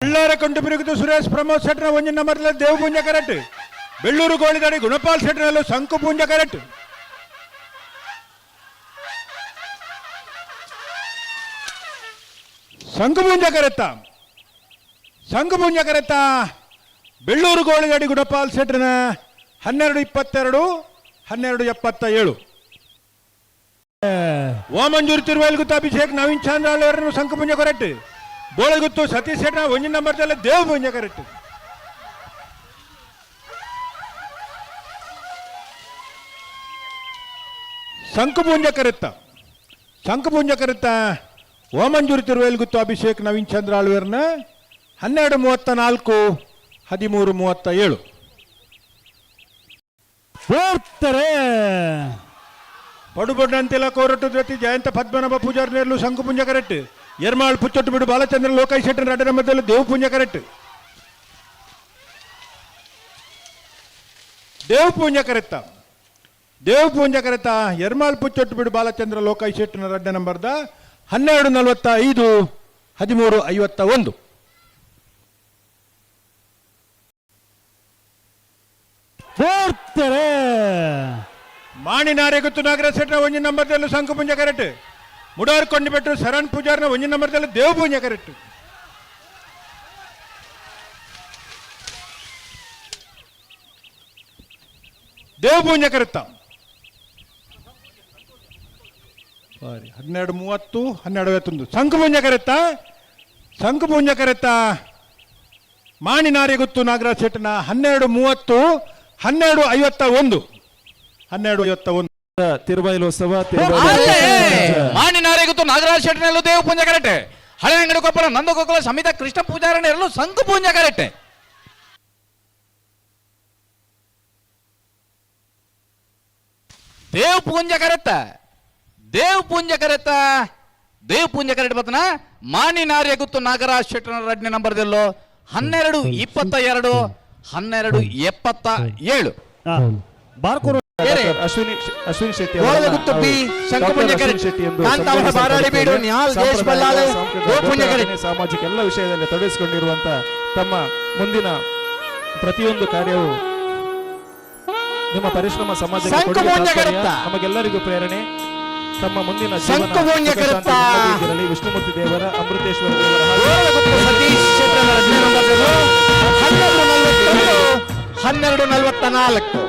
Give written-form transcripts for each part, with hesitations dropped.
ಬಳ್ಳಾರ ಕಂಡು ಬಿರುಗಿತು ಸುರೇಶ್ ಪ್ರಮೋದ್ ಶೆಟ್ರ ಒಂಜಿನ ನಂಬರ್ನಲ್ಲಿ ದೇವಪುಂಜ ಕರೆಕ್ಟ್. ಬೆಳ್ಳೂರು ಗೋಳಿದಾಡಿ ಗುಣಪಾಲ್ ಶೆಟ್ರನಲ್ಲೂ ಶಂಕು ಪುಂಜ ಕರೆಕ್ಟ್. ಶಂಕುಪುಂಜ ಕರೆತ್ತ ಬೆಳ್ಳೂರು ಗೋಳಿದಾಡಿ ಗುಣಪಾಲ್ ಶೆಟ್ರನ 12-22 12-77. ಓಮಂಜೂರು ತಿರುವಲ್ಗುತ್ತು ಅಭಿಷೇಕ್ ನವೀನ್ ಚಾಂದ್ರಾಳ್ ಅವರನ್ನು ಶಂಕುಪುಂಜ ಕರೆಕ್ಟ್. ಬೋಳಗುತ್ತು ಸತೀಶ್ ಶೆಟ್ರ ಒಂಜಿನ ನಂಬರ್ದಲ್ಲಿ ದೇವಪುಂಜ ಕರೆಕ್ಟ್. ಶಂಕುಪುಂಜ ಕರೆತ್ತ ಓಮಂಜೂರು ತಿರುವಲ್ಗುತ್ತು ಅಭಿಷೇಕ್ ನವೀನ್ ಚಂದ್ರಾಳ್ ಅವರನ್ನ 12-34 13-37. ಪಡುಬೊಡ್ಡಂತೆಲ ಕೋರಟ್ಟು ಜೊತೆ ಜಯಂತ ಪದ್ಮನಾಭ ಪೂಜಾರ್ ನೇರ್ಲು ಶಂಕುಪುಂಜ ಕರೆಕ್ಟ್. ಎರ್ಮಾಳ್ ಪುಚ್ಚೊಟ್ಟು ಬಿಡು ಬಾಲಚಂದ್ರ ಲೋಕಾಯ್ ಶೆಟ್ಟರ್ ಅಡ್ಡ ನಂಬರ್ದಲ್ಲಿ ದೇವಪುಂಜ ಕರೆಕ್ಟ್. ದೇವಪುಂಜ ಕರೆತ್ತ ಎರ್ಮಾಳ್ ಪುಚ್ಚೊಟ್ಟು ಬಿಡು ಬಾಲಚಂದ್ರ ಲೋಕಾಯ್ ಶೆಟ್ಟರ್ ಅಡ್ಡ ನಂಬರ್ದ 12-45 13-51. ಮಾಣಿನಾರೆ ಗುತ್ತು ನಾಗರಾಜ್ ಶೆಟ್ರ ಒಂಜಿನ ನಂಬರ್ದಲ್ಲೂ ಶಂಕುಪುಂಜ ಕರೆಕ್ಟ್. ಮುಡಾರ್ ಕೊಂಡಿಬೆಟ್ಟು ಶರಣ್ ಪೂಜಾರ್ನ ಒಂಜಿನ ನಂಬರ್ದಲ್ಲಿ ದೇವಪುಂಜ ಕರೆಕ್ಟ್. ದೇವಪುಂಜ ಕರೆತ್ತ 12-30 12-51. ಶಂಕುಪುಂಜ ಕರೆತ್ತ ಮಾಣಿನಾರೆ ಗುತ್ತು ನಾಗರಾಜ್ ಶೆಟ್ಟನ 12-30 12-51 12-51. ತಿರುಬೈಲೋತ್ಸವ ಮಾಣಿನಾರೆ ಗುತ್ತು ನಾಗರಾಜ್ ಶೆಟ್ಟನಲ್ಲೂ ದೇವಪುಂಜ ಕರೆಕ್ಟ್. ಹಳೆ ಅಂಗಡಿ ಕೊಪ್ಪಳ ನಂದಗೋಕುಲ ಸಮಿತ ಕೃಷ್ಣ ಪೂಜಾರನೆರಲು ಶಂಕುಪುಂಜ ಕರೆಕ್ಟ್. ದೇವಪುಂಜ ಕರೆಕ್ಟ್ ಬರ್ತನ ಮಾಣಿನಾರೆ ಗುತ್ತು ನಾಗರಾಜ್ ಶೆಟ್ಟನ ರಡ್ನೆ ನಂಬರ್ದಲ್ಲೋ 12-22 12-77. ಬಾರ್ಕೂರು ಅಶ್ವಿನಿ ಶೆಟ್ಟಿ ಸಾಮಾಜಿಕ ಎಲ್ಲ ವಿಷಯದಲ್ಲಿ ತೊಡಗಿಸಿಕೊಂಡಿರುವಂತ ತಮ್ಮ ಮುಂದಿನ ಪ್ರತಿಯೊಂದು ಕಾರ್ಯವು ನಿಮ್ಮ ಪರಿಶ್ರಮ ಸಮಾಜಕ್ಕೆ ನಮಗೆಲ್ಲರಿಗೂ ಪ್ರೇರಣೆ. ತಮ್ಮ ಮುಂದಿನ ಜೀವನ ವಿಷ್ಣುಮೂರ್ತಿ ದೇವರ ಅಮೃತೇಶ್ವರ ದೇವರ 12-44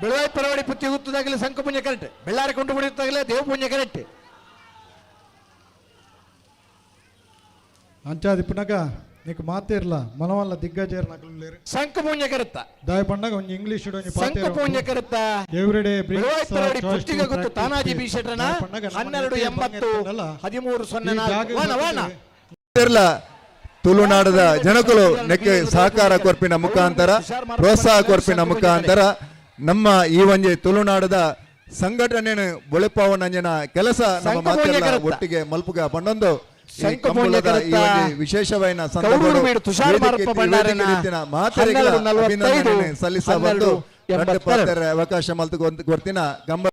ಬೆಳವಾಯಿ ಪರವಾಡಿ ಪುತ್ತಿ ಗುತ್ತದಾಗಲೇ ಶಂಕುಪುಂಜ ಕರೆಕ್ಟ್. ಬೆಳ್ಳಾರಿ ಕೊಂಡು ಬಿಡುತ್ತಾಗಲೇ ದೇವಪುಂಜ ಕರೆಕ್ಟ್. ಅಂಚಾದಿ ಪುನಗ నీకు మాతేర్ల మన వల్ల దిగ్గజేర్ నాకు లేరు శంకుపూంజ కరెత్త దాయ పండగ ಒಂಜಿ ಇಂಗ್ಲಿಷ್ ಇಡೋನಿ ಪಾತೇರ శంకుపూంಜ కరెత్త ಎವ್ರಿಡೇ ಬ್ರಿಂಗ್ಸ್ ಪುಷ್ಟಿಗೆ ಗೊತ್ತು ತಾನಾಜಿ ಬೀಶೆಟ್ರನ 12-80 13-04 ಇರ್ಲ ತುಳುನಾಡದ ಜನಗಳು ನೆಕ್ಕೆ ಸಹಕಾರ ಕೊರ್ಪಿನ ಮುಖಾಂತರ ಪ್ರೋತ್ಸಾಹ ಕೊರ್ಪಿನ ಮುಖಾಂತರ ನಮ್ಮ ಈ ಒಂಜಿ ತುಳುನಾಡದ ಸಂಘಟನೆ ಬೊಳಿಪಾವನಂಜನ ಕೆಲಸ ನಮ್ಮ ಮಾತೆಲ್ಲ ಒಟ್ಟಿಗೆ ಮಲ್ಪುಗ ಪಂಡೊಂದು ವಿಶೇಷವಾದ ಮಾತುಗಳಿಗೆ ಸಲ್ಲಿಸಬಹುದು ಅವಕಾಶ ಮಲ್ತು ಗೊತ್ತಿನ ಗಂಬ